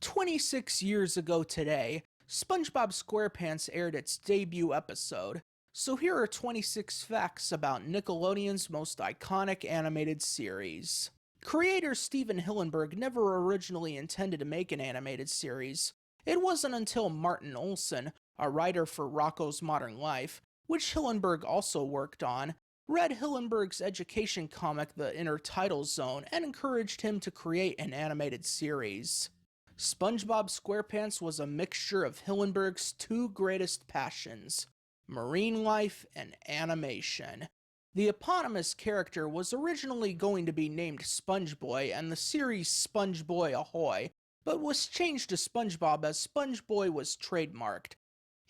26 years ago today, SpongeBob SquarePants aired its debut episode, so here are 26 facts about Nickelodeon's most iconic animated series. Creator Steven Hillenburg never originally intended to make an animated series. It wasn't until Martin Olson, a writer for Rocko's Modern Life, which Hillenburg also worked on, read Hillenburg's education comic The Inner Title Zone and encouraged him to create an animated series. SpongeBob SquarePants was a mixture of Hillenburg's two greatest passions, marine life and animation. The eponymous character was originally going to be named SpongeBoy and the series SpongeBoy Ahoy, but was changed to SpongeBob as SpongeBoy was trademarked.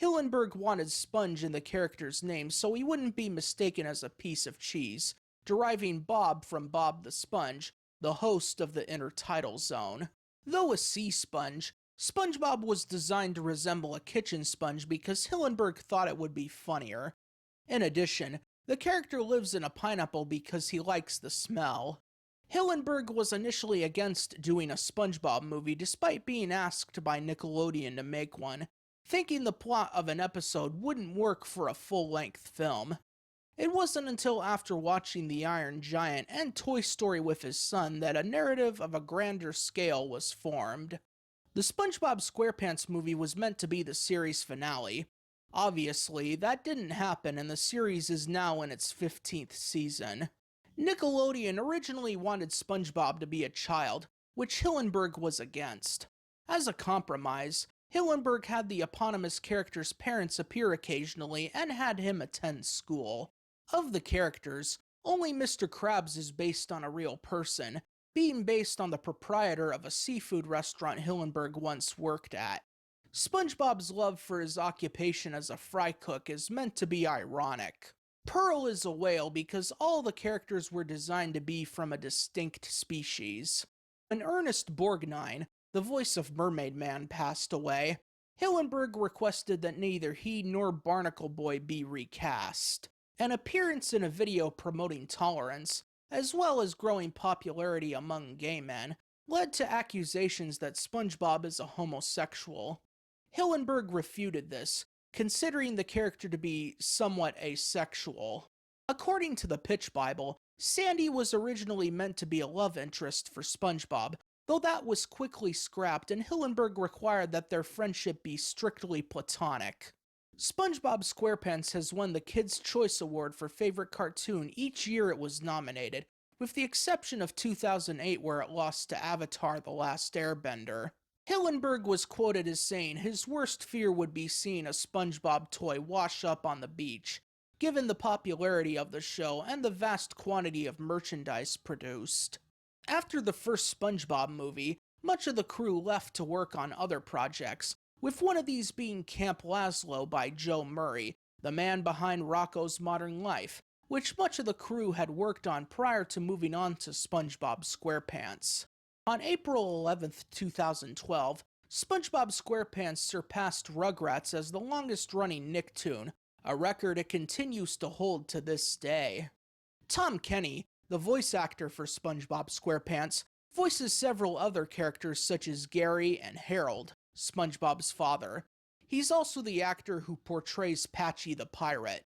Hillenburg wanted Sponge in the character's name so he wouldn't be mistaken as a piece of cheese, deriving Bob from Bob the Sponge, the host of the Inner Title Zone. Though a sea sponge, SpongeBob was designed to resemble a kitchen sponge because Hillenburg thought it would be funnier. In addition, the character lives in a pineapple because he likes the smell. Hillenburg was initially against doing a SpongeBob movie despite being asked by Nickelodeon to make one, thinking the plot of an episode wouldn't work for a full-length film. It wasn't until after watching The Iron Giant and Toy Story with his son that a narrative of a grander scale was formed. The SpongeBob SquarePants movie was meant to be the series finale. Obviously, that didn't happen and the series is now in its 15th season. Nickelodeon originally wanted SpongeBob to be a child, which Hillenburg was against. As a compromise, Hillenburg had the eponymous character's parents appear occasionally and had him attend school. Of the characters, only Mr. Krabs is based on a real person, being based on the proprietor of a seafood restaurant Hillenburg once worked at. SpongeBob's love for his occupation as a fry cook is meant to be ironic. Pearl is a whale because all the characters were designed to be from a distinct species. When Ernest Borgnine, the voice of Mermaid Man, passed away, Hillenburg requested that neither he nor Barnacle Boy be recast. An appearance in a video promoting tolerance, as well as growing popularity among gay men, led to accusations that SpongeBob is a homosexual. Hillenburg refuted this, considering the character to be somewhat asexual. According to the Pitch Bible, Sandy was originally meant to be a love interest for SpongeBob, though that was quickly scrapped and Hillenburg required that their friendship be strictly platonic. SpongeBob SquarePants has won the Kids' Choice Award for Favorite Cartoon each year it was nominated, with the exception of 2008 where it lost to Avatar: The Last Airbender. Hillenburg was quoted as saying his worst fear would be seeing a SpongeBob toy wash up on the beach, given the popularity of the show and the vast quantity of merchandise produced. After the first SpongeBob movie, much of the crew left to work on other projects, with one of these being Camp Lazlo by Joe Murray, the man behind Rocko's Modern Life, which much of the crew had worked on prior to moving on to SpongeBob SquarePants. On April 11th, 2012, SpongeBob SquarePants surpassed Rugrats as the longest-running Nicktoon, a record it continues to hold to this day. Tom Kenny, the voice actor for SpongeBob SquarePants, voices several other characters such as Gary and Harold, SpongeBob's father. He's also the actor who portrays Patchy the Pirate.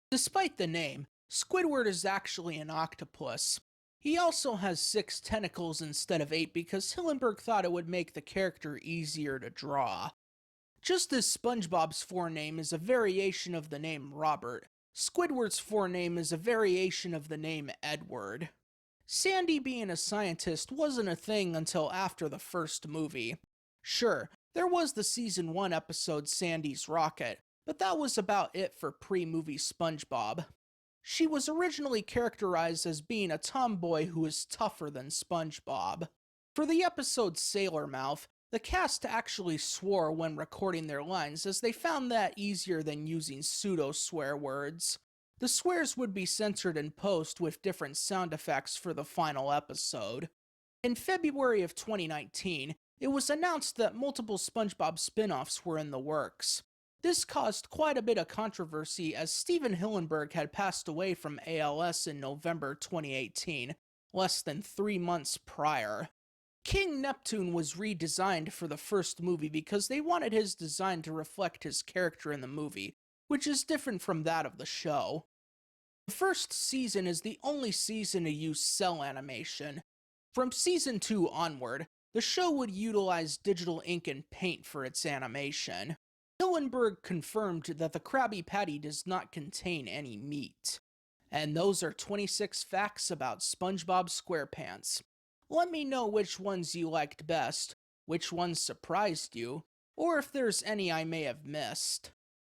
Despite the name, Squidward is actually an octopus. He also has 6 tentacles instead of 8 because Hillenburg thought it would make the character easier to draw. Just as SpongeBob's forename is a variation of the name Robert, Squidward's forename is a variation of the name Edward. Sandy being a scientist wasn't a thing until after the first movie. Sure, there was the season 1 episode Sandy's Rocket, but that was about it for pre-movie SpongeBob. She was originally characterized as being a tomboy who is tougher than SpongeBob. For the episode Sailor Mouth, the cast actually swore when recording their lines as they found that easier than using pseudo-swear words. The swears would be censored in post with different sound effects for the final episode. In February of 2019, it was announced that multiple SpongeBob spin-offs were in the works. This caused quite a bit of controversy as Steven Hillenburg had passed away from ALS in November 2018, less than 3 months prior. King Neptune was redesigned for the first movie because they wanted his design to reflect his character in the movie, which is different from that of the show. The first season is the only season to use cell animation. From season 2 onward, the show would utilize digital ink and paint for its animation. Hillenburg confirmed that the Krabby Patty does not contain any meat. And those are 26 facts about SpongeBob SquarePants. Let me know which ones you liked best, which ones surprised you, or if there's any I may have missed.